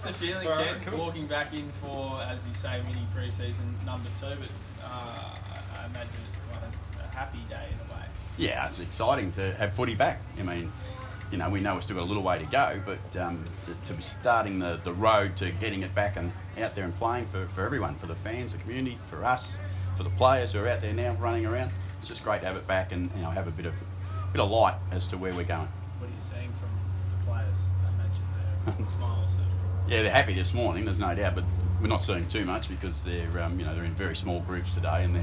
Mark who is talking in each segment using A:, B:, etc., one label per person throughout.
A: What's the feeling, Ken, walking back in for, as you say, mini pre-season number 2, but I imagine it's quite a happy day in a way.
B: Yeah, it's exciting to have footy back. I mean, we know we've still got a little way to go, but to be starting the road to getting it back and out there and playing for everyone, for the fans, the community, for us, for the players who are out there now running around, it's just great to have it back and have a bit of light as to where we're going.
A: What are you seeing from the players? I imagine they're smiles.
B: Yeah, they're happy this morning. There's no doubt, but we're not seeing too much because they're they're in very small groups today, and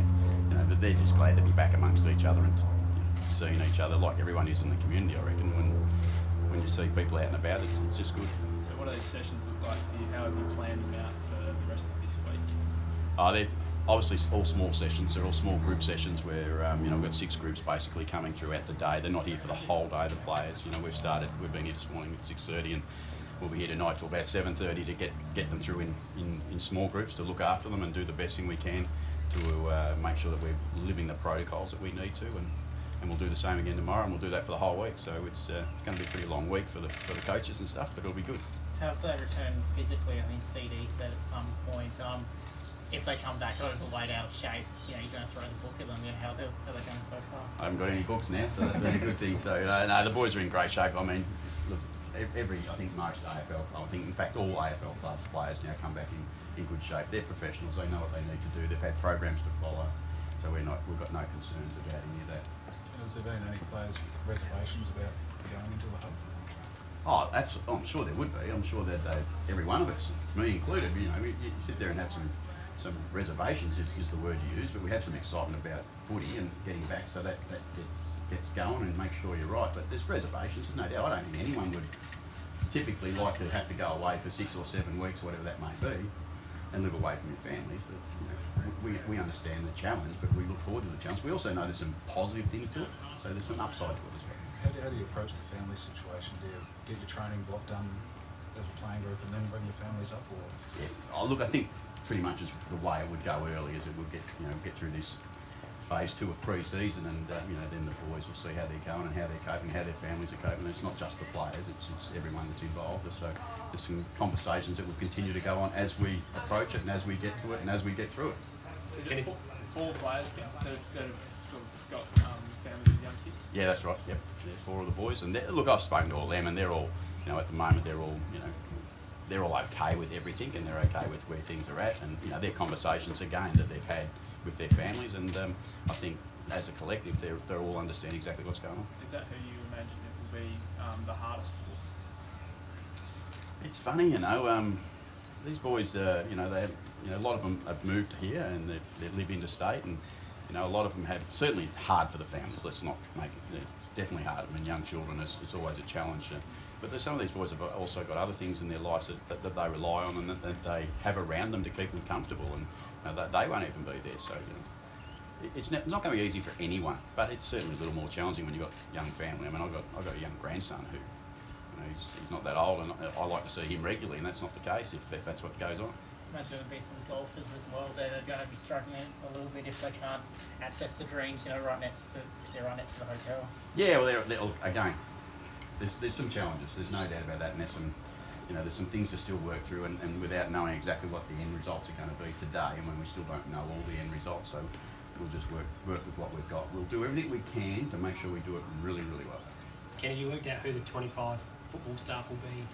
B: but they're just glad to be back amongst each other and seeing each other like everyone is in the community. I reckon when you see people out and about, it's just good.
A: So, what do these sessions look like for you? How have you planned them out for the rest of this week?
B: They're obviously all small sessions. They're all small group sessions where we've got 6 groups basically coming throughout the day. They're not here for the whole day. The players, we've been here this morning at 6:30 and we'll be here tonight till about 7:30 to get them through in small groups to look after them and do the best thing we can to make sure that we're living the protocols that we need to, and we'll do the same again tomorrow, and we'll do that for the whole week. So it's going to be a pretty long week for the coaches and stuff, but it'll be good.
C: How have they returned physically? I think CD said at some point, if they come back overweight, out of shape, you're going to throw the book at them. How are they going so far?
B: I haven't got any books now, so that's a really good thing. So no, the boys are in great shape. I mean, look, most AFL, in fact all AFL clubs players now come back in good shape. They're professionals. They know what they need to do. They've had programs to follow, so we've got no concerns about any of that.
D: Has there been any players with reservations about going into the hub?
B: Oh, absolutely. I'm sure there would be. I'm sure that every one of us, me included, you sit there and have some reservations is the word you use, but we have some excitement about footy and getting back, so that gets going and make sure you're right. But there's reservations, there's no doubt. I don't think anyone would typically like to have to go away for 6 or 7 weeks, whatever that may be, and live away from your families. But we understand the challenge, but we look forward to the challenge. We also know there's some positive things to it, so there's some upside to it as well.
D: How do you approach the family situation? Do you get your training block done as a playing group and then bring your families up? Or?
B: Yeah, look, I think pretty much is the way it would go early, as it would get through this phase 2 of pre-season, and then the boys will see how they're going and how they're coping, how their families are coping. It's not just the players; it's everyone that's involved. So there's some conversations that will continue to go on as we approach it and as we get to it and as we get through it.
A: Is it 4 players that have sort of got families with young kids?
B: Yeah, that's right. Yep, there's 4 of the boys, and look, I've spoken to all of them, and they're all, at the moment, they're all okay with everything, and they're okay with where things are at, and their conversations again that they've had with their families, and I think as a collective, they're all understand exactly what's going on.
A: Is that who you imagine it will be the hardest for?
B: It's funny, these boys, they have, a lot of them have moved here and they live interstate, and a lot of them have, certainly hard for the families. Let's not make it. It's definitely hard. I mean, young children, it's always a challenge. But some of these boys have also got other things in their lives that they rely on and that they have around them to keep them comfortable, and they won't even be there. So it's not going to be easy for anyone, but it's certainly a little more challenging when you've got a young family. I mean, I've got a young grandson who, he's not that old, and I like to see him regularly, and that's not the case if that's what goes on.
C: Imagine there'll be some golfers as well that are going to be struggling a little bit if they can't access the greens, right next to the hotel.
B: Yeah, well, again, there's some challenges. There's no doubt about that, and there's some things to still work through, and without knowing exactly what the end results are going to be today, and when we still don't know all the end results, so we'll just work with what we've got. We'll do everything we can to make sure we do it really, really well.
E: Kenny, you worked out who the 25 football staff will be.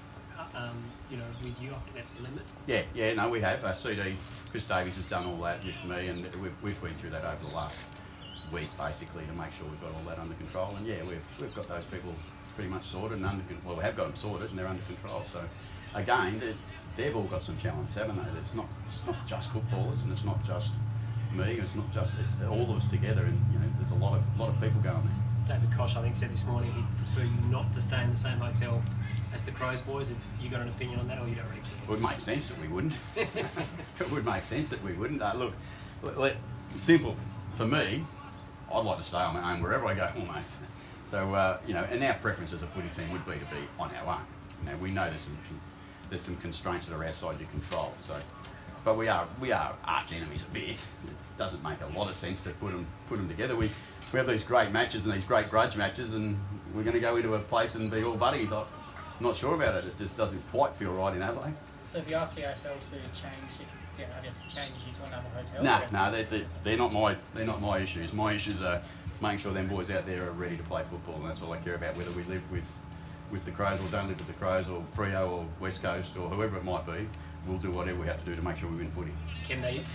E: With you, I think that's the limit. Yeah, no, we have. CD, Chris Davies has done all that with me, and we've been through that over the last week, basically, to make sure we've got all that under control. And yeah, we've got those people pretty much sorted and we have got them sorted and they're under control. So again, they've all got some challenges, haven't they? It's not just footballers, and it's not just me. It's all of us together, and there's a lot of people going there. David Koch, I think, said this morning he'd prefer you not to stay in the same hotel as the Crows boys. Have you got an opinion on that, or you don't really care?
B: It would make sense that we wouldn't. It would make sense that we wouldn't. Look, simple. For me, I'd like to stay on my own wherever I go, almost. So, and our preference as a footy team would be to be on our own. We know there's some constraints that are outside your control. So, but we are arch enemies a bit. It doesn't make a lot of sense to put them together. We have these great matches and these great grudge matches, and we're going to go into a place and be all buddies. I'm not sure about it. It just doesn't quite feel right in Adelaide.
C: So if you ask the AFL to change you to another hotel?
B: They're not my issues. My issues are making sure them boys out there are ready to play football, and that's all I care about. Whether we live with the Crows or don't live with the Crows, or Freo or West Coast or whoever it might be, we'll do whatever we have to do to make sure we win footy.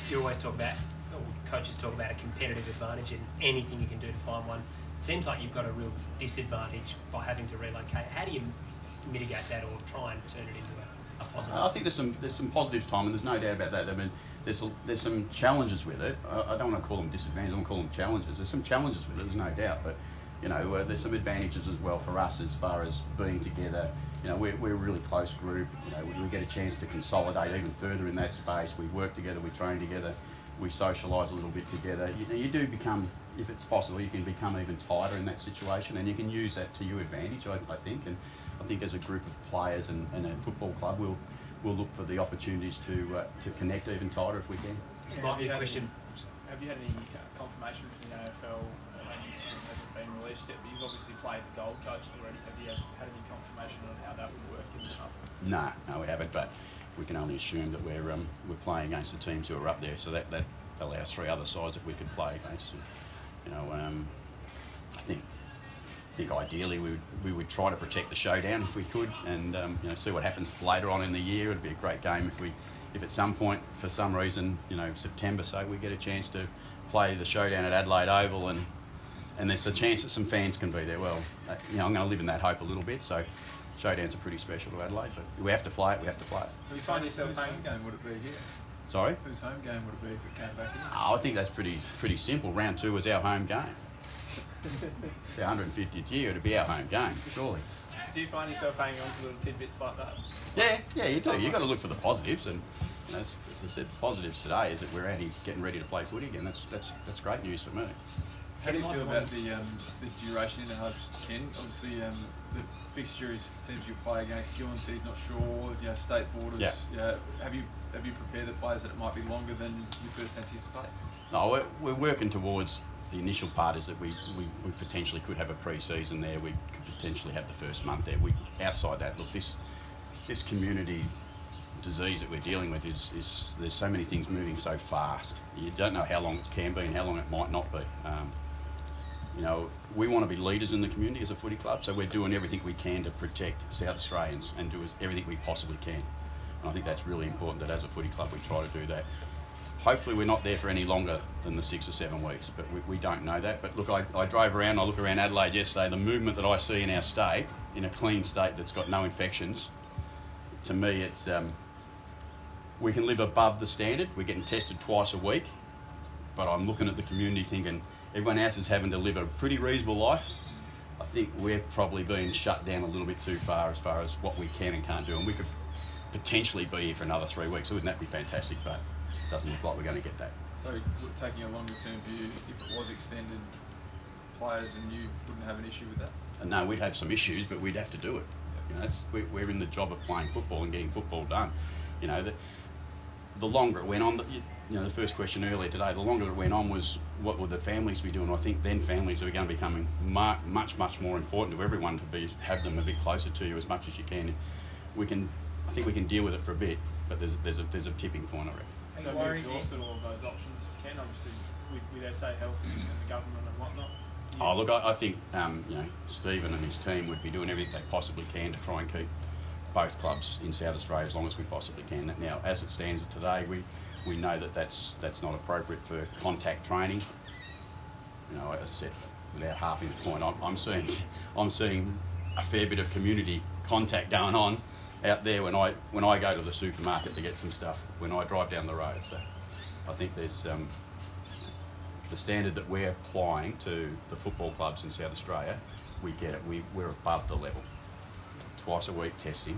E: You always talk about, or coaches talk about a competitive advantage and anything you can do to find one. It seems like you've got a real disadvantage by having to relocate. How do you mitigate that or try and turn it into a positive?
B: I think there's some positives, Tom, and there's no doubt about that. I mean, there's some challenges with it. I don't want to call them disadvantages. I want to call them challenges. There's some challenges with it. There's no doubt, but there's some advantages as well for us as far as being together. We're a really close group. We get a chance to consolidate even further in that space. We work together. We train together. We socialise a little bit together. You do become, if it's possible, you can become even tighter in that situation, and you can use that to your advantage, I think. And I think as a group of players and a football club, we'll look for the opportunities to connect even tighter if we can.
E: It might be a question.
A: Have you had any confirmation from the AFL? I know it hasn't been released yet, but you've obviously played the Gold Coast already. Have you had any confirmation on how that would work in the summer?
B: No, we haven't. But we can only assume that we're playing against the teams who are up there. So that allows 3 other sides that we could play against. I think ideally we would try to protect the showdown if we could, and see what happens later on in the year. It'd be a great game if at some point, for some reason, September, say, we get a chance to play the showdown at Adelaide Oval, and there's a chance that some fans can be there. Well, I'm going to live in that hope a little bit. So showdowns are pretty special to Adelaide, but we have to play it.
F: Whose home game would it be here?
B: Sorry?
F: Whose home game would it be if it came back here?
B: I think that's pretty simple. Round 2 was our home game. It's our 150th year. It'd be our home game, surely.
A: Do you find yourself hanging on to little tidbits like that?
B: Yeah, you do. You've got to look for the positives, and as I said, the positives today is that we're out here getting ready to play footy again. That's great news for me.
F: How do you feel about the duration in the hubs, Ken? Obviously, the fixtures teams you play against, Guernsey's not sure. State borders.
B: Yeah.
F: Have you prepared the players that it might be longer than you first anticipate?
B: No, we're working towards. The initial part is that we potentially could have a pre-season there. We could potentially have the first month there. Outside that, look, this community disease that we're dealing with is there's so many things moving so fast. You don't know how long it can be and how long it might not be. We want to be leaders in the community as a footy club, so we're doing everything we can to protect South Australians and do everything we possibly can. And I think that's really important, that as a footy club we try to do that. Hopefully we're not there for any longer than the 6 or 7 weeks, but we don't know that. But look, I drove around, I look around Adelaide yesterday, the movement that I see in our state, in a clean state that's got no infections, to me it's, we can live above the standard. We're getting tested twice a week, but I'm looking at the community thinking everyone else is having to live a pretty reasonable life. I think we're probably being shut down a little bit too far as what we can and can't do, and we could potentially be here for another 3 weeks. So wouldn't that be fantastic? But doesn't look like we're going to get that.
F: So, taking a longer term view, if it was extended, players and you wouldn't have an issue with that?
B: No, we'd have some issues, but we'd have to do it. We're in the job of playing football and getting football done. The longer it went on, the first question earlier today, the longer it went on was what would the families be doing? I think then families are going to be becoming much more important to everyone to have them a bit closer to you as much as you can. I think we can deal with it for a bit, but there's a tipping point, I reckon.
A: So have you exhausted all of those options, Ken, obviously with SA Health and the government and whatnot?
B: Oh, look, I think Stephen and his team would be doing everything they possibly can to try and keep both clubs in South Australia as long as we possibly can. Now, as it stands today, we know that that's not appropriate for contact training. As I said, without harping the point, I'm seeing a fair bit of community contact going on out there when I go to the supermarket to get some stuff, when I drive down the road. So I think there's the standard that we're applying to the football clubs in South Australia, we get it. We're above the level. Twice a week testing.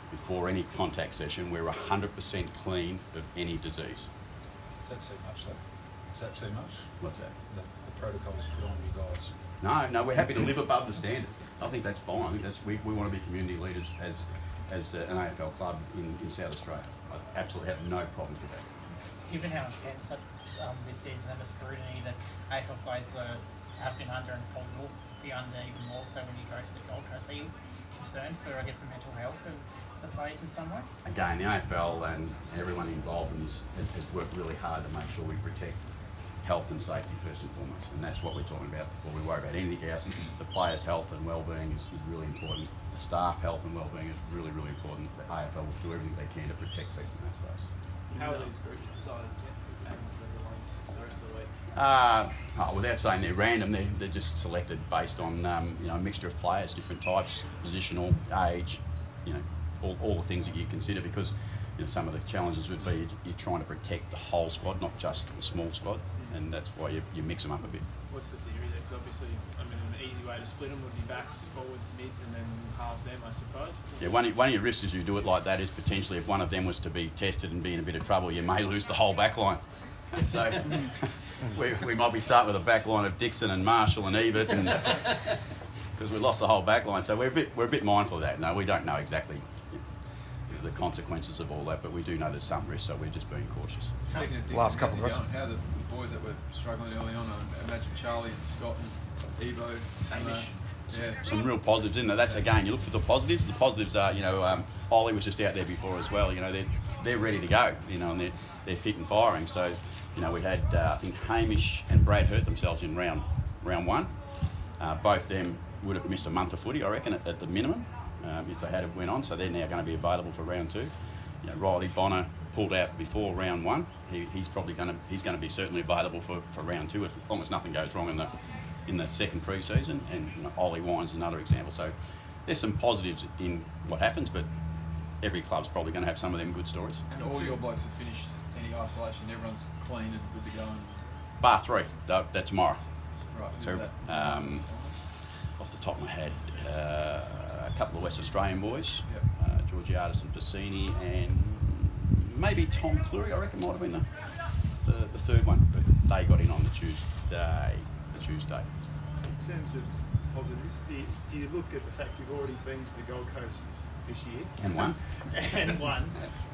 B: Before any contact session, we're 100% clean of any disease.
D: Is that too much, though? Is that too much?
B: What's that?
D: The protocols put on you guys?
B: No, we're happy to live above the standard. I think that's fine. I think we want to be community leaders as an AFL club in South Australia. I absolutely have no problems with that.
C: Given how intense this is and the scrutiny that AFL players have been under and probably will be under even more so when you go to the Gold Coast, are you concern for, I guess, the mental health of the players in some way?
B: Again, the AFL and everyone involved in this has worked really hard to make sure we protect health and safety first and foremost, and that's what we're talking about before we worry about anything else. The players' health and well-being is really important. The staff health and well-being is really, really important. The AFL will do everything they can to protect people in that space.
A: How are these groups decided? And the ones for the rest of the week?
B: Without saying they're random, they're just selected based on a mixture of players, different types, positional, age, all the things that you consider, because some of the challenges would be you're trying to protect the whole squad, not just the small squad, and that's why you mix them up a bit.
A: What's the theory there? Because obviously, an easy way to split them would be backs, forwards, mids, and then half them, I suppose.
B: Yeah, one of your risks as you do it like that is potentially if one of them was to be tested and be in a bit of trouble, you may lose the whole back line. So we might be starting with a back line of Dixon and Marshall and Ebert, and because we lost the whole back line. So we're a bit mindful of that. No, we don't know exactly the consequences of all that, but we do know there's some risk, so we're just being cautious.
F: Speaking of Dixon,
D: Last couple of
F: questions. How the boys that were struggling early on, I imagine Charlie and Scott and Evo,
A: Hamish.
B: Some real positives in there. That's again, you look for the positives. The positives are, Ollie was just out there before as well. They're ready to go. And they're fit and firing. So, we had I think Hamish and Brad hurt themselves in round one. Both them would have missed a month of footy, I reckon, at the minimum, if they had went on. So they're now going to be available for round two. Riley Bonner pulled out before round one. He's probably going to be certainly available for round two, if almost nothing goes wrong in the second pre-season. And Ollie Wine's another example. So there's some positives in what happens, but every club's probably going to have some of them good stories.
F: And all your blokes have finished any isolation. Everyone's clean and good to go.
B: Bar three, they're tomorrow.
F: Right. Who's
B: So
F: that?
B: off the top of my head, a couple of West Australian boys,
F: Yep.
B: Georgiadis and Piscini, and maybe Tom Cleary, I reckon might have been the third one, but they got in on the Tuesday.
G: In terms of positives, do you look at the fact you've already been to the Gold Coast this year?
B: And one.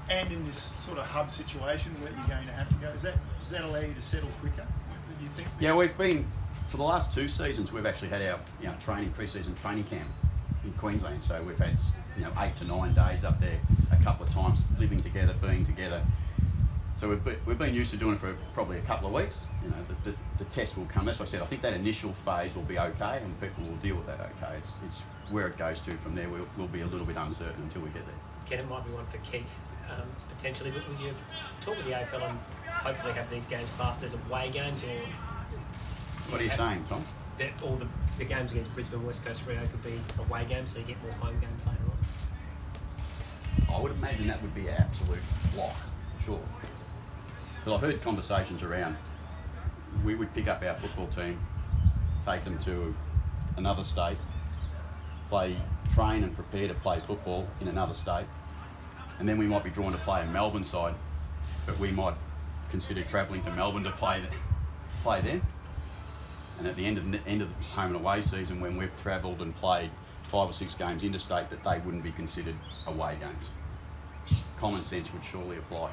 G: And in this sort of hub situation where you're going to have to go, does that allow you to settle quicker, do you think?
B: Yeah, we've been, for the last 2 seasons, we've actually had our pre-season training camp in Queensland. So we've had 8 to 9 days up there a couple of times, living together, being together. So we've been used to doing it for probably a couple of weeks. The test will come. That's what I said. I think that initial phase will be okay, and people will deal with that okay. It's where it goes to from there. We'll be a little bit uncertain until we get there.
E: Ken, it might be one for Keith, potentially, but will you talk with the AFL and hopefully have these games passed as away games, or
B: What are you saying, Tom?
E: that all the games against Brisbane, West Coast, Rio could be away games, so you get more home games later on?
B: I would imagine that would be an absolute lock, sure. But I've heard conversations around, we would pick up our football team, take them to another state, train and prepare to play football in another state, and then we might be drawn to play a Melbourne side, but we might consider travelling to Melbourne to play them. And at the end of the home and away season, when we've travelled and played 5 or 6 games interstate, that they wouldn't be considered away games. Common sense would surely apply.